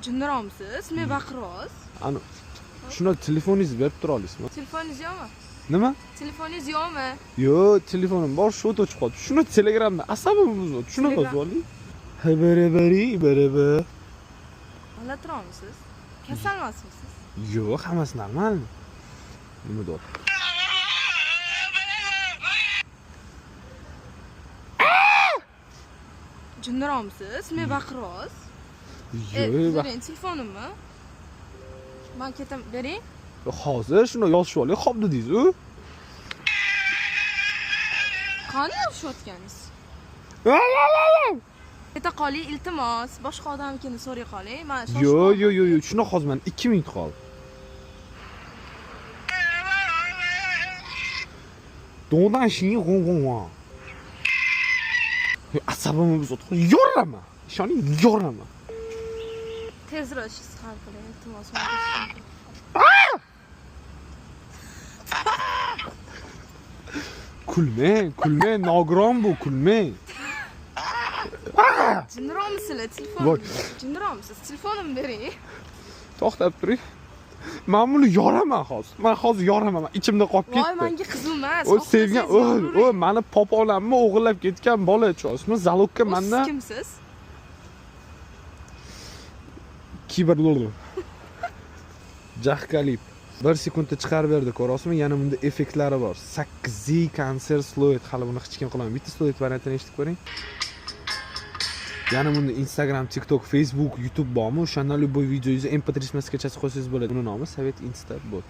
Jinniroqmisiz? Men baqiroz. Ana shuna telefoningizni berib tura olasizmi? Telefoningiz yo'qmi? Nima? Telefoningiz yo'qmi? Yo'q, telefonim bor, shu o'chib qoldi. Shuni Telegramda asabimni buzdi. Shuni yozib oling. Habari. Ola turamiz? Kasalmasmisiz siz? Yo'q, hammasi normal. Nima deyapti? Jinniroqmisiz? Men baqiroz. Yo'q, Bering telefonimni. Men ketam, bering. hozir shuni yozib oling. Xo'p dedingiz-ku. Qani yozishayotganingiz? Keta qoling, iltimos. Boshqa odamnikini so'ray qoling. Men Yo'q. Shuni hozir men 2 minut qoldi. Dondan shing g'ong. Asabimni buzdi. Yo'rama. Ishoning, yo'rama. Tezroq ishingizni hal qiling, iltimos. Kulmang, nogiron bu, kulmang. Jinniroqmisizlar? Jinniroqmisiz? Telefonimni bering. To'xtab turing. Men buni yoraman hozir. Men hozir yoraman. Ichimda qolib ketdi. Voy, menga qiziq emas. O sevgan, o meni popolamni o'g'irlab ketgan bola cho'smi? Zalokka mendan. Siz kimsiz? Kiberlol. Jahkalib. 1 sekundda chiqarib berdi, ko'rasizmi? Yana bunda effektlari bor. 8Z konser sloid, hali buni hech kim qilmagan. Bitta sloid variantini eshitib ko'ring. Yana bunda Instagram, TikTok, Facebook, YouTube bormi? O'shanda любой videoyingizni MP3 maskachasi qo'ysangiz bo'ladi. Uni nomi Sovet Insta bot.